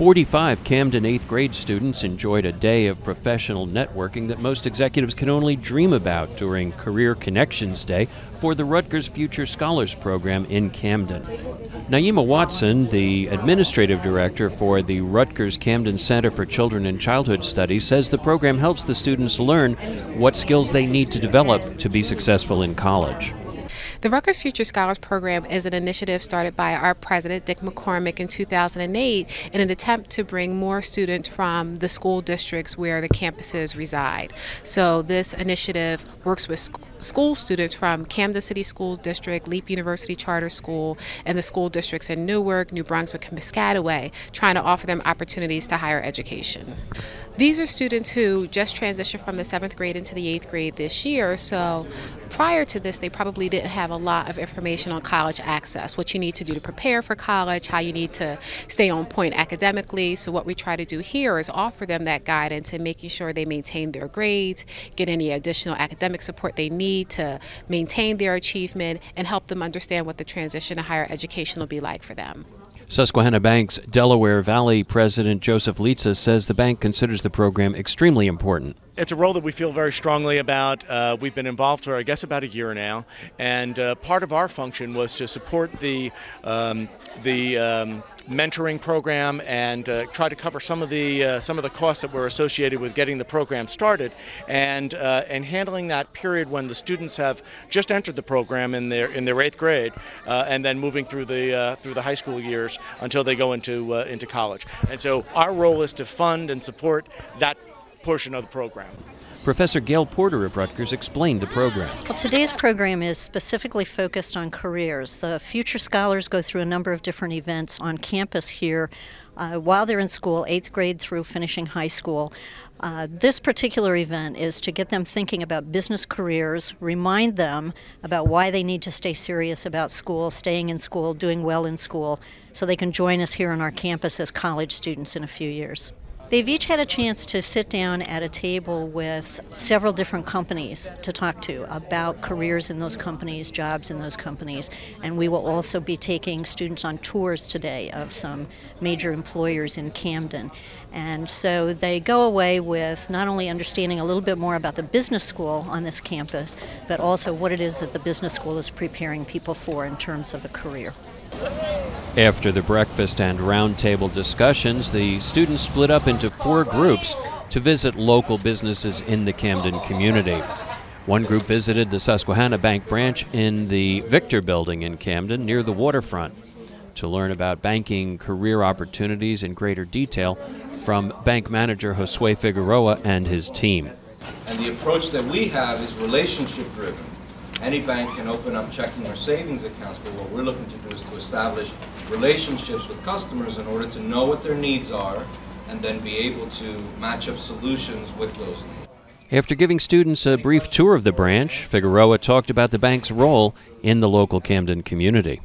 45 Camden 8th grade students enjoyed a day of professional networking that most executives can only dream about during Career Connections Day for the Rutgers Future Scholars program in Camden. Naima Watson, the administrative director for the Rutgers Camden Center for Children and Childhood Studies, says the program helps the students learn what skills they need to develop to be successful in college. The Rutgers Future Scholars Program is an initiative started by our president, Dick McCormick, in 2008 in an attempt to bring more students from the school districts where the campuses reside. So this initiative works with school students from Camden City School District, Leap University Charter School, and the school districts in Newark, New Brunswick, and Piscataway, trying to offer them opportunities to higher education. These are students who just transitioned from the 7th grade into the 8th grade this year, so prior to this they probably didn't have a lot of information on college access, what you need to do to prepare for college, how you need to stay on point academically. So what we try to do here is offer them that guidance and making sure they maintain their grades, get any additional academic support they need to maintain their achievement, and help them understand what the transition to higher education will be like for them. Susquehanna Bank's Delaware Valley President Joseph Litza says the bank considers the program extremely important. It's a role that we feel very strongly about. We've been involved for, I guess, about a year now, and part of our function was to support the mentoring program and try to cover some of the costs that were associated with getting the program started, and handling that period when the students have just entered the program in their 8th grade, and then moving through the high school years until they go into college. And so our role is to fund and support that portion of the program. Professor Gail Porter of Rutgers explained the program. Well, today's program is specifically focused on careers. The Future Scholars go through a number of different events on campus here while they're in school, 8th grade through finishing high school. This particular event is to get them thinking about business careers, remind them about why they need to stay serious about school, staying in school, doing well in school, so they can join us here on our campus as college students in a few years. They've each had a chance to sit down at a table with several different companies to talk to about careers in those companies, jobs in those companies, and we will also be taking students on tours today of some major employers in Camden. And so they go away with not only understanding a little bit more about the business school on this campus, but also what it is that the business school is preparing people for in terms of a career. After the breakfast and roundtable discussions, the students split up into 4 groups to visit local businesses in the Camden community. One group visited the Susquehanna Bank branch in the Victor Building in Camden near the waterfront to learn about banking career opportunities in greater detail from bank manager Josue Figueroa and his team. And the approach that we have is relationship driven. Any bank can open up checking or savings accounts, but what we're looking to do is to establish relationships with customers in order to know what their needs are and then be able to match up solutions with those needs. After giving students a brief tour of the branch, Figueroa talked about the bank's role in the local Camden community.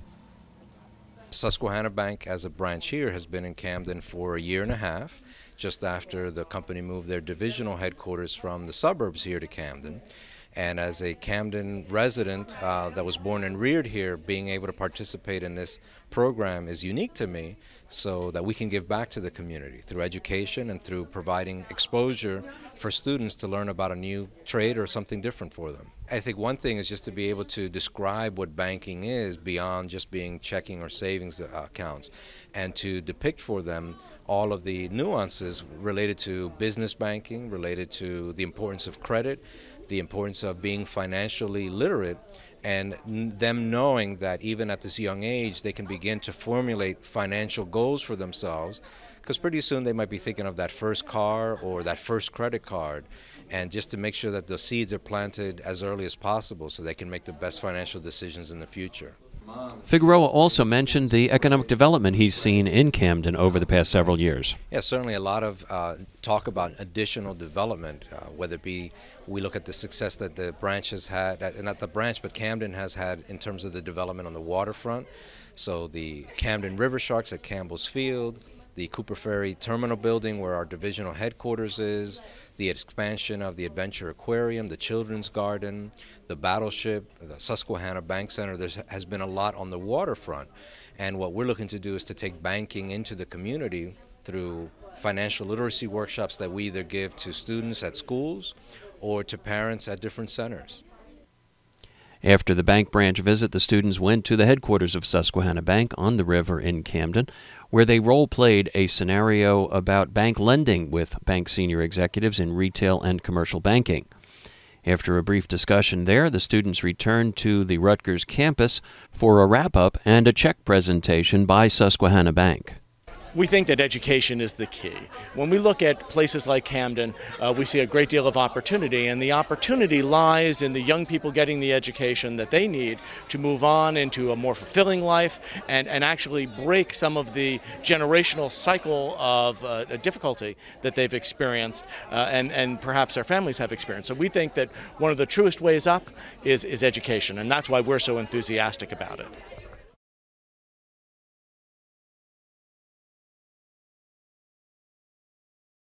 Susquehanna Bank, as a branch here, has been in Camden for a year and a half, just after the company moved their divisional headquarters from the suburbs here to Camden. And as a Camden resident that was born and reared here, being able to participate in this program is unique to me, so that we can give back to the community through education and through providing exposure for students to learn about a new trade or something different for them. I think one thing is just to be able to describe what banking is beyond just being checking or savings accounts, and to depict for them all of the nuances related to business banking, related to the importance of credit, the importance of being financially literate, and them knowing that even at this young age they can begin to formulate financial goals for themselves, because pretty soon they might be thinking of that first car or that first credit card, and just to make sure that the seeds are planted as early as possible so they can make the best financial decisions in the future. Figueroa also mentioned the economic development he's seen in Camden over the past several years. Yeah, certainly a lot of talk about additional development, whether it be we look at the success that the branch has had, not the branch, but Camden has had in terms of the development on the waterfront. So the Camden River Sharks at Campbell's Field, the Cooper Ferry Terminal Building where our divisional headquarters is, the expansion of the Adventure Aquarium, the Children's Garden, the Battleship, the Susquehanna Bank Center. There has been a lot on the waterfront. And what we're looking to do is to take banking into the community through financial literacy workshops that we either give to students at schools or to parents at different centers. After the bank branch visit, the students went to the headquarters of Susquehanna Bank on the river in Camden, where they role-played a scenario about bank lending with bank senior executives in retail and commercial banking. After a brief discussion there, the students returned to the Rutgers campus for a wrap-up and a check presentation by Susquehanna Bank. We think that education is the key. When we look at places like Camden, we see a great deal of opportunity, and the opportunity lies in the young people getting the education that they need to move on into a more fulfilling life and actually break some of the generational cycle of difficulty that they've experienced and perhaps their families have experienced. So we think that one of the truest ways up is education, and that's why we're so enthusiastic about it.